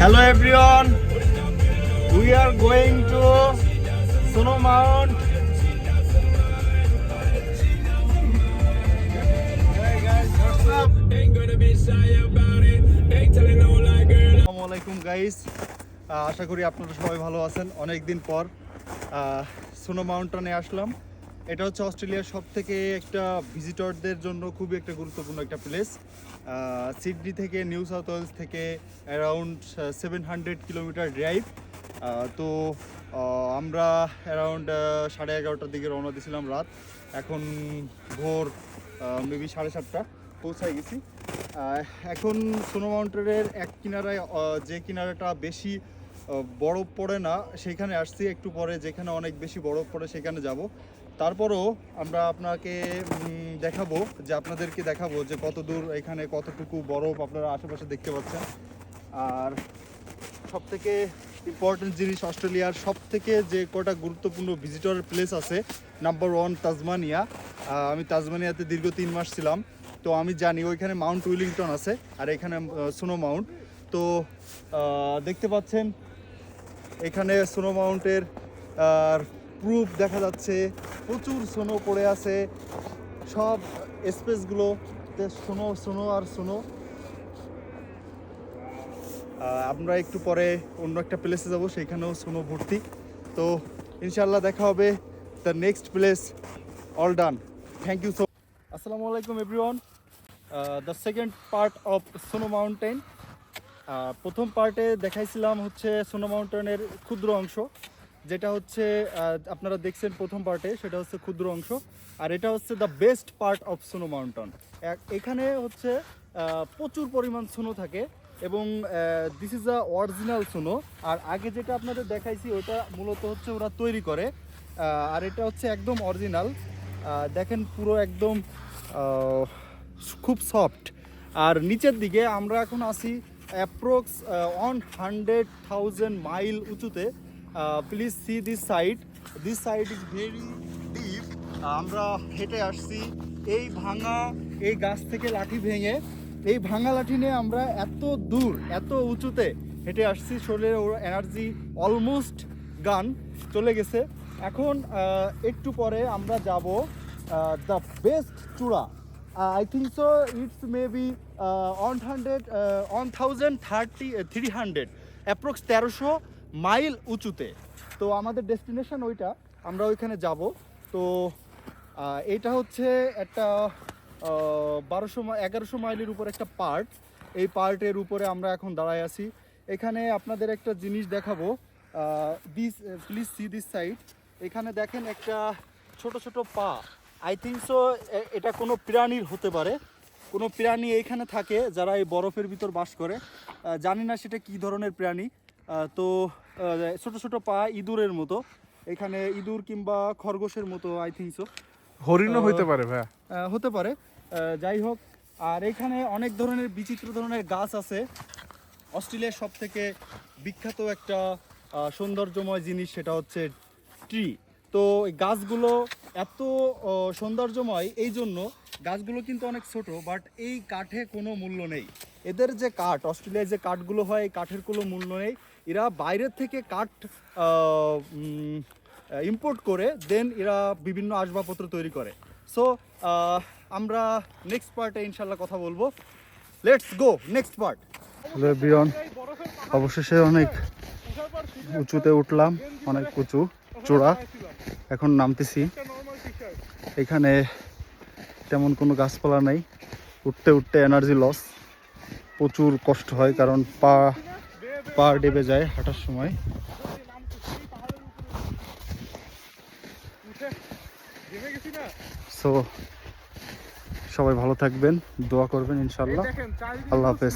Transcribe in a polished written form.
Hello everyone, we are going to Snow Mount. Hey guys, what's up? আসসালামু আলাইকুম guys, আশা করি আপনারা সবাই ভালো আছেন। অনেক দিন পর স্নো মাউন্টেনে আসলাম। এটা হচ্ছে অস্ট্রেলিয়ার সব থেকে একটা ভিজিটরদের জন্য খুবই একটা গুরুত্বপূর্ণ একটা প্লেস। সিডনি থেকে নিউ সাউথ ওয়েলস থেকে অ্যারাউন্ড 700 কিলোমিটার ড্রাইভ। তো আমরা অ্যারাউন্ড 11:30টার দিকে রওনা দিয়েছিলাম রাত। এখন ভোর মেবি 7:30 পৌঁছায় গেছি। এখন স্নো মাউন্টেনের এক কিনারায়, যে কিনারাটা বেশি বরফ পড়ে না সেখানে আসছি। একটু পরে যেখানে অনেক বেশি বরফ পড়ে সেখানে যাব। তারপরও আমরা আপনাদেরকে দেখাবো যে কত দূর এখানে কতটুকু বরফ আপনারা আশেপাশে দেখতে পাচ্ছেন। আর সবথেকে ইম্পর্টেন্ট জিনিস, অস্ট্রেলিয়ার সবথেকে যে কটা গুরুত্বপূর্ণ ভিজিটর প্লেস আছে, নাম্বার 1 তাজমানিয়া। আমি তাজমানিয়াতে দীর্ঘ 3 মাস ছিলাম, তো আমি জানি ওইখানে মাউন্ট উইলিংটন আছে আর এখানে স্নো মাউন্ট। তো দেখতে পাচ্ছেন এখানে স্নো মাউন্টের প্রুফ দেখা যাচ্ছে, প্রচুর স্নো পড়ে আছে, সব স্পেসগুলোতে স্নো আর স্নো। আমরা একটু পরে অন্য একটা প্লেসে যাব, সেখানেও স্নো ভর্তি। তো ইনশাল্লাহ দেখা হবে the next place. All done, thank you so. আসসালামু আলাইকুম everyone. The second part of snow mountain. প্রথম পার্টে দেখাইছিলাম হচ্ছে স্নো মাউন্টেনের ক্ষুদ্র অংশ, যেটা হচ্ছে আপনারা দেখছেন প্রথম পার্টে, সেটা হচ্ছে ক্ষুদ্র অংশ। আর এটা হচ্ছে the best part of snow mountain. এখানে হচ্ছে প্রচুর পরিমাণ স্নো থাকে এবং this is a original snow. আর আগে যেটা আপনাদের দেখাইছি ওটা মূলত হচ্ছে ওরা তৈরি করে, আর এটা হচ্ছে একদম অরিজিনাল। দেখেন পুরো একদম খুব সফট। আর নিচের দিকে আমরা এখন আছি অ্যাপ্রক্স 100,000 মাইল উঁচুতে। Please see this side is very deep. আমরা হেঁটে আসছি এই গাছ থেকে লাঠি ভেঙে, এই ভাঙা লাঠি নিয়ে আমরা এত দূর এত উঁচুতে হেঁটে আসছি। শরীরের এনার্জি অলমোস্ট গান চলে গেছে। এখন একটু পরে আমরা যাব দ্য বেস্ট চূড়া। I think so it's maybe 300 approx 1300 mile উঁচুতে। তো আমাদের ডেস্টিনেশন ওইটা, আমরা ওইখানে যাব। তো এইটা হচ্ছে একটা 1100 মাইলের উপর একটা পার্ট। এই পার্টের উপরে আমরা এখন দাঁড়ায় আছি। এখানে আপনাদের একটা জিনিস দেখাবো, প্লিজ সি দিস সাইড। এখানে দেখেন একটা ছোট ছোট পা। আই থিঙ্ক সো এটা কোনো প্রাণীর হতে পারে, কোনো প্রাণী এইখানে থাকে যারা এই বরফের ভিতর বাস করে। জানি না সেটা কী ধরনের প্রাণী। তো ছোট ছোট পা, ইঁদুরের মতো। এখানে ইঁদুর কিংবা খরগোশের মতো, আই থিঙ্ক সো হরিণও হতে পারে ভাইয়া, হতে পারে। যাই হোক, আর এখানে অনেক ধরনের বিচিত্র ধরনের গাছ আছে। অস্ট্রেলিয়ার সব থেকে বিখ্যাত একটা সৌন্দর্যময় জিনিস সেটা হচ্ছে ট্রি। তো এই গাছগুলো এত সৌন্দর্যময় এই জন্য, গাছগুলো কিন্তু অনেক ছোট, বাট এই কাঠে কোনো মূল্য নেই। এদের যে কাঠ, অস্ট্রেলিয়ায় যে কাঠগুলো হয়, এই কাঠের কোনো মূল্য নেই। এরা বাইরের থেকে কাঠ ইম্পোর্ট করে দেন এরা বিভিন্ন আসবাবপত্র তৈরি করে। সো আমরা নেক্সট পার্টে ইনশাল্লাহ কথা বলবো। Let's go next part. Hello everyone, অবশেষে অনেক উঁচুতে উঠলাম, অনেক উঁচু চূড়া। এখন নামতেছি। এখানে তেমন কোনো গাছপালা নেই, উঠতে উঠতে এনার্জি লস, প্রচুর কষ্ট হয় কারণ পা ডেবে যায় হাঁটার সময়। সো সবাই ভালো থাকবেন, দোয়া করবেন ইনশাল্লাহ। আল্লাহ হাফেজ।